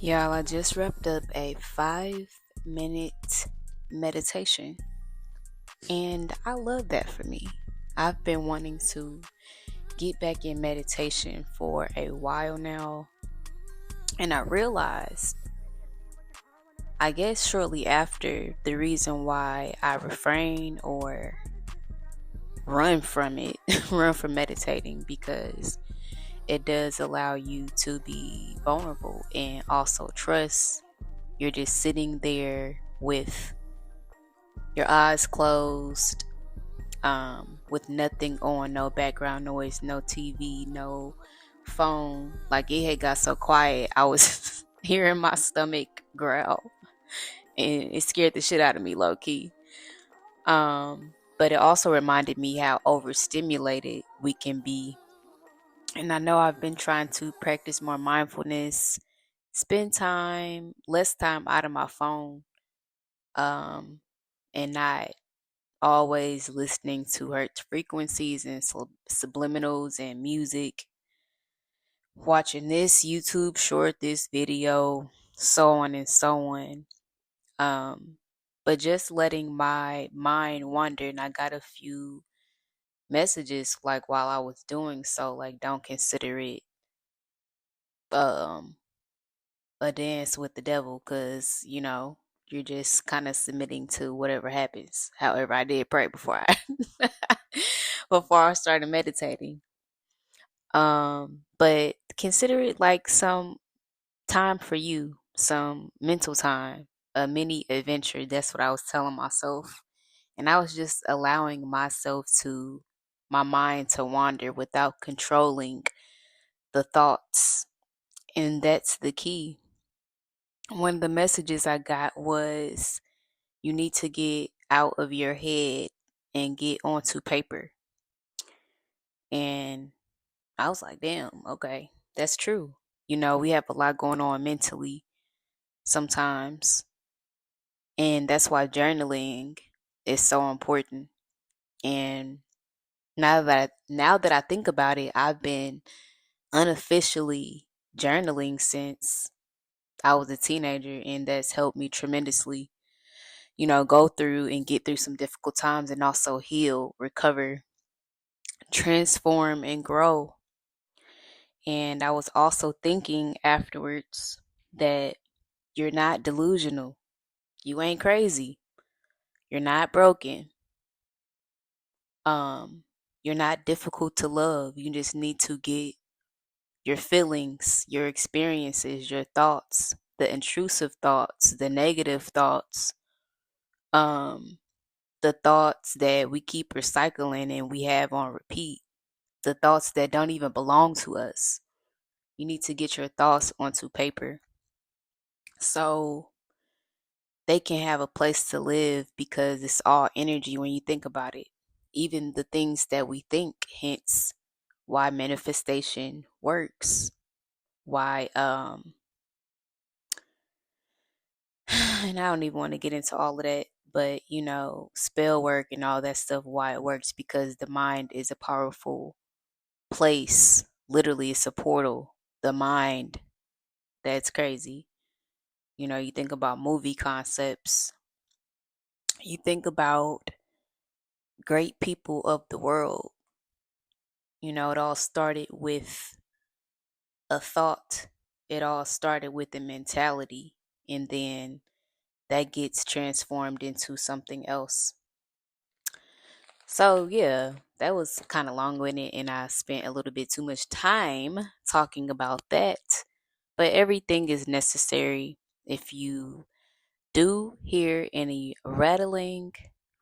Y'all, I just wrapped up a 5-minute meditation, and I love that for me. I've been wanting to get back in meditation for a while now, and I realized, I guess, shortly after, the reason why I refrain or run from it, run from meditating, because it does allow you to be vulnerable and also trust. You're just sitting there with your eyes closed, with nothing on, no background noise, no TV, no phone. Like, it had got so quiet, I was hearing my stomach growl, and it scared the shit out of me, low key. But it also reminded me how overstimulated we can be. And I know I've been trying to practice more mindfulness, spend less time out of my phone, um, and not always listening to her frequencies and subliminals and music, watching this YouTube short, this video, so on and so on. Um, but just letting my mind wander, and I got a few messages like while I was doing so, like, don't consider it um a dance with the devil, because you're just kind of submitting to whatever happens. However, I did pray before I before I started meditating. But consider it like some time for you, some mental time, a mini adventure. That's what I was telling myself. And I was just allowing my mind to wander without controlling the thoughts. And that's the key. One of the messages I got was, you need to get out of your head and get onto paper. And I was like, damn, okay, that's true. We have a lot going on mentally sometimes. And that's why journaling is so important. And now that I think about it, I've been unofficially journaling since I was a teenager, and that's helped me tremendously, go through and get through some difficult times, and also heal, recover, transform, and grow. And I was also thinking afterwards that you're not delusional. You ain't crazy. You're not broken. Um, you're not difficult to love. You just need to get your feelings, your experiences, your thoughts, the intrusive thoughts, the negative thoughts, um, the thoughts that we keep recycling and we have on repeat, the thoughts that don't even belong to us. You need to get your thoughts onto paper so they can have a place to live, because it's all energy when you think about it. Even the things that we think, hence why manifestation works. Why and I don't even want to get into all of that, but spell work and all that stuff, why it works, because the mind is a powerful place. Literally, it's a portal. The mind, that's crazy. You think about movie concepts, you think about great people of the world. It all started with a thought, it all started with a mentality, and then that gets transformed into something else. So, yeah, that was kind of long winded, and I spent a little bit too much time talking about that. But everything is necessary. If you do hear any rattling,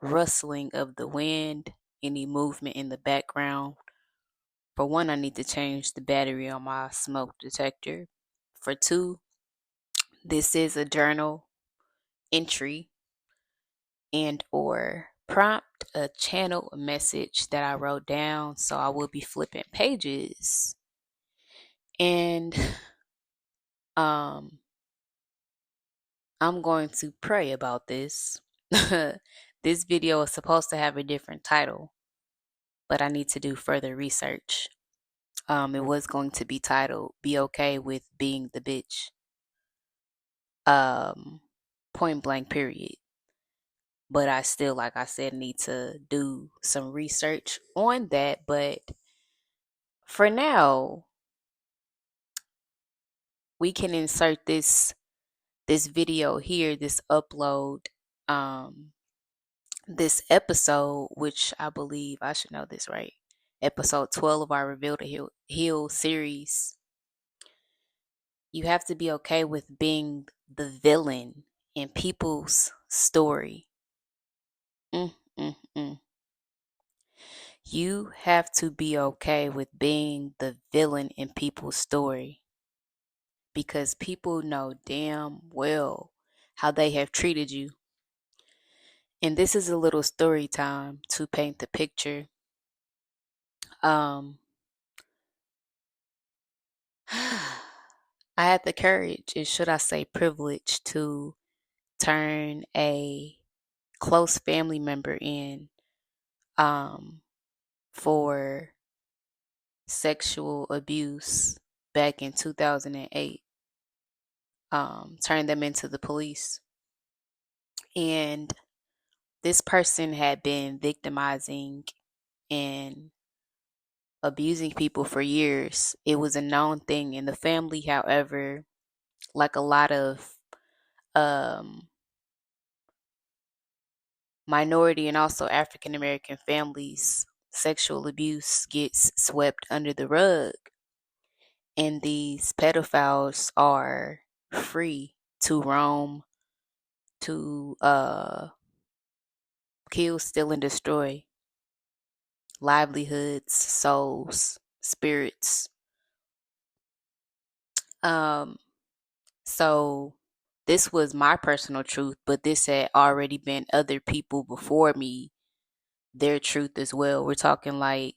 rustling of the wind, any movement in the background, for one, I need to change the battery on my smoke detector. For two, this is a journal entry and or prompt, a channel message that I wrote down, so I will be flipping pages. And um I'm going to pray about this. This video is supposed to have a different title, but I need to do further research. It was going to be titled "Be Okay with Being the Bitch." point blank period. But I still, like I said, need to do some research on that. But for now, we can insert this video here, this upload, this episode, which I believe I should know this right. Episode 12 of our Reveal to Heal series. You have to be okay with being the villain in people's story. Mm, mm, mm. You have to be okay with being the villain in people's story because people know damn well how they have treated you. And this is a little story time to paint the picture. Um, I had the courage, and should I say privilege, to turn a close family member in um, for sexual abuse back in 2008. Turned them into the police. And this person had been victimizing and abusing people for years. It was a known thing in the family. However, like a lot of um, minority and also African American families, sexual abuse gets swept under the rug. And these pedophiles are free to roam, to kill, steal, and destroy livelihoods, souls, spirits. Um, so this was my personal truth, but this had already been other people before me, their truth as well. We're talking like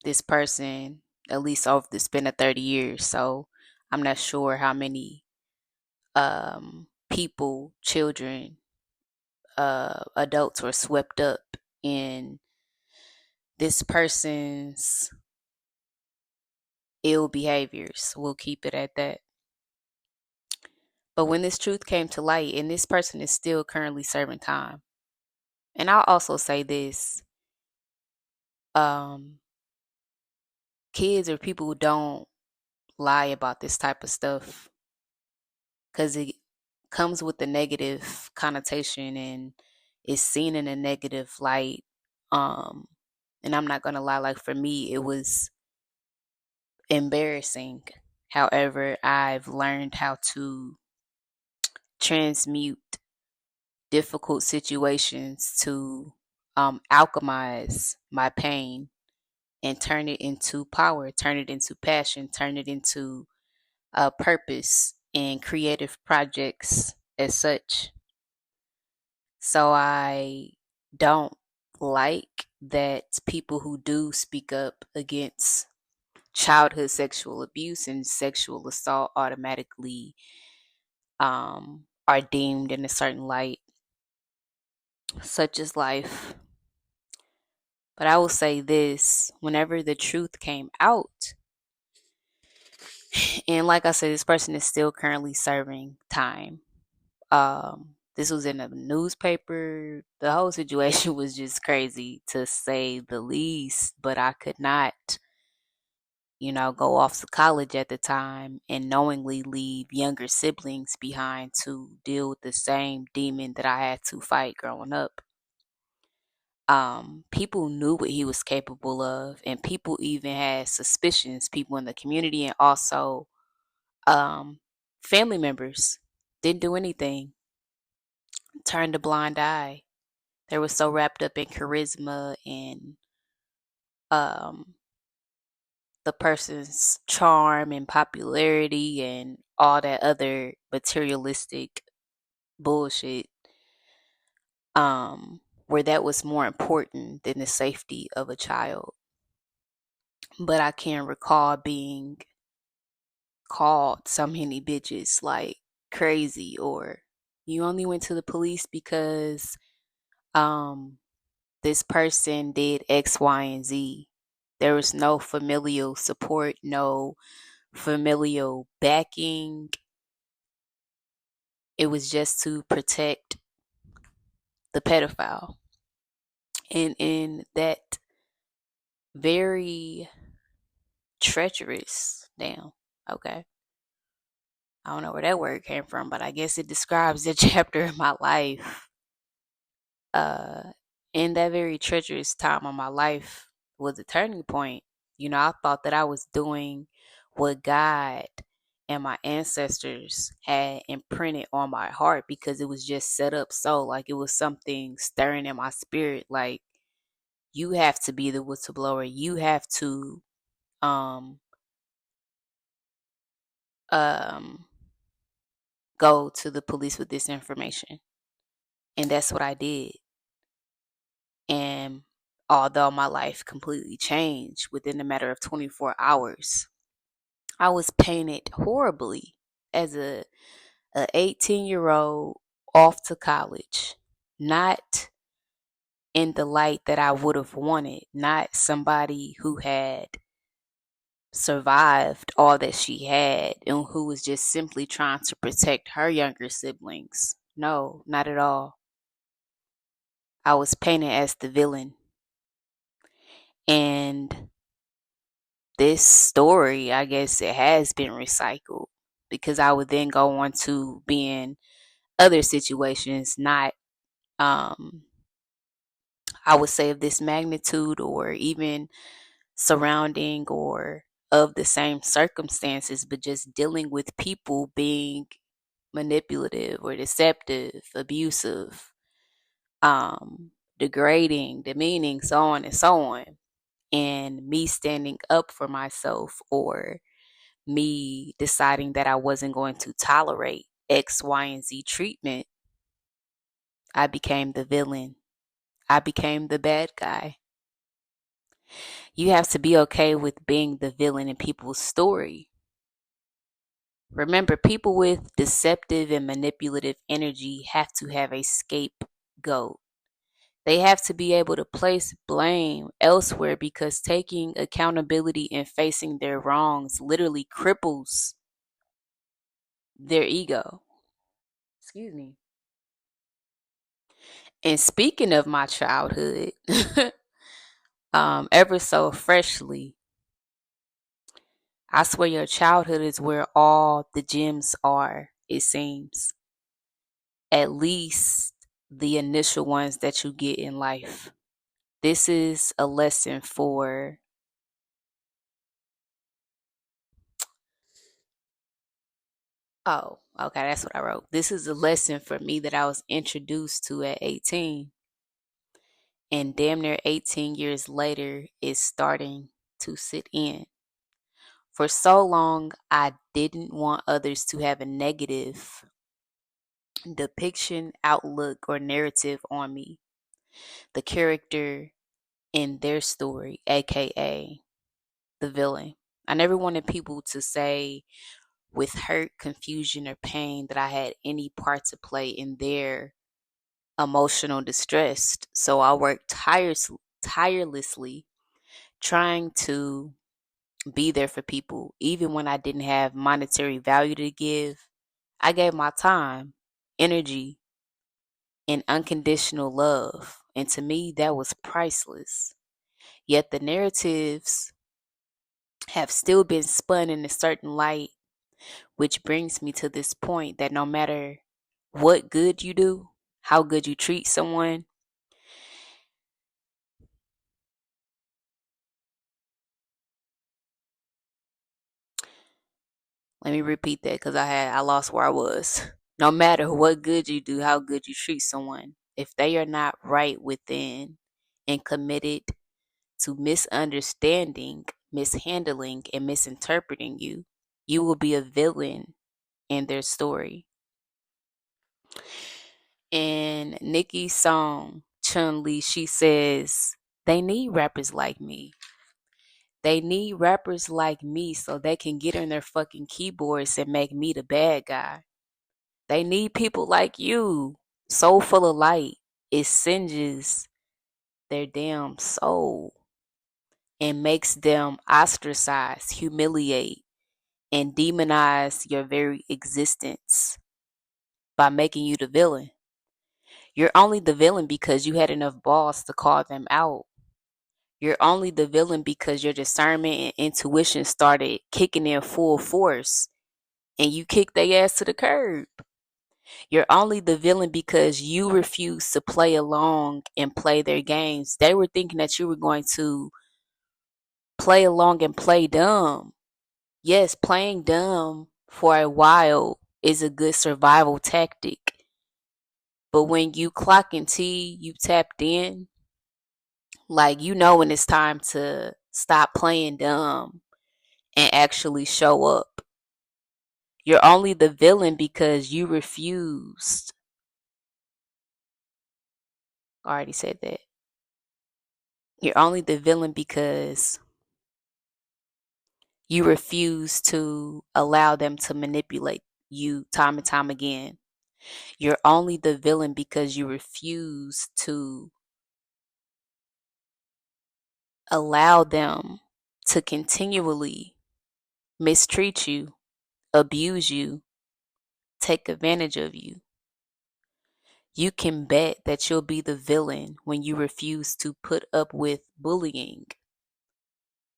this person, at least over the span of 30 years. So I'm not sure how many people, children, adults were swept up in this person's ill behaviors. We'll keep it at that. But when this truth came to light, and this person is still currently serving time, and I'll also say this, um, kids or people who don't lie about this type of stuff because it comes with a negative connotation and is seen in a negative light. Um, and I'm not gonna lie, like for me, it was embarrassing. However, I've learned how to transmute difficult situations to alchemize my pain and turn it into power, turn it into passion, turn it into purpose and creative projects as such. So I don't like that people who do speak up against childhood sexual abuse and sexual assault automatically are deemed in a certain light. Such is life. But I will say this, whenever the truth came out, and like I said, this person is still currently serving time. This was in a newspaper. The whole situation was just crazy to say the least, but I could not, go off to college at the time and knowingly leave younger siblings behind to deal with the same demon that I had to fight growing up. People knew what he was capable of, and people even had suspicions, people in the community and also um, family members didn't do anything, turned a blind eye. They were so wrapped up in charisma and um, the person's charm and popularity and all that other materialistic bullshit, where that was more important than the safety of a child. But I can recall being called so many bitches like crazy, or you only went to the police because um this person did X, Y, and Z. There was no familial support, no familial backing. It was just to protect the pedophile. And in that very treacherous, damn, okay. I don't know where that word came from, but I guess it describes a chapter in my life. Uh, in that very treacherous time of my life was a turning point. I thought that I was doing what God and my ancestors had imprinted on my heart because it was just set up so like it was something stirring in my spirit. Like, you have to be the whistleblower. You have to um um go to the police with this information. And that's what I did. And although my life completely changed within a matter of 24 hours, I was painted horribly as a 18-year-old off to college, not in the light that I would have wanted, not somebody who had survived all that she had and who was just simply trying to protect her younger siblings. No, not at all. I was painted as the villain. And this story, I guess it has been recycled because I would then go on to be in other situations, not, um, I would say, of this magnitude or even surrounding or of the same circumstances, but just dealing with people being manipulative or deceptive, abusive, degrading, demeaning, so on and so on. And me standing up for myself or me deciding that I wasn't going to tolerate X, Y, and Z treatment, I became the villain. I became the bad guy. You have to be okay with being the villain in people's story. Remember, people with deceptive and manipulative energy have to have a scapegoat. They have to be able to place blame elsewhere because taking accountability and facing their wrongs literally cripples their ego. Excuse me. And speaking of my childhood, ever so freshly, I swear your childhood is where all the gems are, it seems. At least the initial ones that you get in life. This is a lesson for, oh, okay, that's what I wrote. This is a lesson for me that I was introduced to at 18. And damn near 18 years later is starting to sit in. For so long, I didn't want others to have a negative depiction, outlook, or narrative on me, the character in their story, aka the villain. I never wanted people to say with hurt, confusion, or pain that I had any part to play in their emotional distress. So I worked tirelessly trying to be there for people, even when I didn't have monetary value to give. I gave my time, energy, and unconditional love. And to me, that was priceless. Yet the narratives have still been spun in a certain light, which brings me to this point that no matter what good you do, how good you treat someone, let me repeat that because I lost where I was. No matter what good you do, how good you treat someone, if they are not right within and committed to misunderstanding, mishandling, and misinterpreting you, you will be a villain in their story. In Nicki's song, Chun Li, she says, they need rappers like me. They need rappers like me so they can get on their fucking keyboards and make me the bad guy. They need people like you, so full of light. It singes their damn soul and makes them ostracize, humiliate, and demonize your very existence. by making you the villain. You're only the villain because you had enough balls to call them out. You're only the villain because your discernment and intuition started kicking in full force and you kicked their ass to the curb. You're only the villain because you refused to play along and play their games. They were thinking that you were going to play along and play dumb. Yes, playing dumb for a while is a good survival tactic. But when you clock and T, you tapped in, like you know when it's time to stop playing dumb and actually show up. You're only the villain because you refused. I already said that. You're only the villain because you refuse to allow them to manipulate you time and time again. You're only the villain because you refuse to allow them to continually mistreat you, abuse you, take advantage of you. You can bet that you'll be the villain when you refuse to put up with bullying,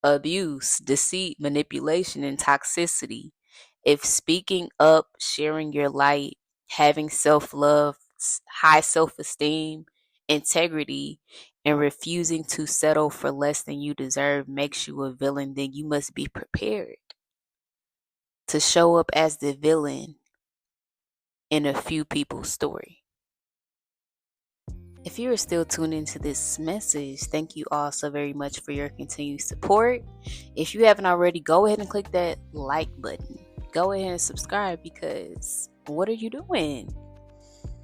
abuse, deceit, manipulation, and toxicity. If speaking up, sharing your light, having self love, high self esteem, integrity, and refusing to settle for less than you deserve makes you a villain, then you must be prepared to show up as the villain in a few people's story. If you are still tuned into this message, thank you all so very much for your continued support. If you haven't already, go ahead and click that like button. Go ahead and subscribe, because what are you doing?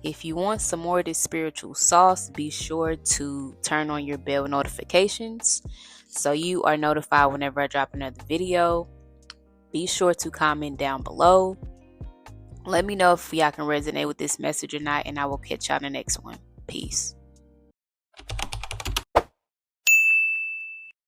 If you want some more of this spiritual sauce, be sure to turn on your bell notifications so you are notified whenever I drop another video. Be sure to comment down below. Let me know if y'all can resonate with this message or not, and I will catch y'all in the next one. Peace.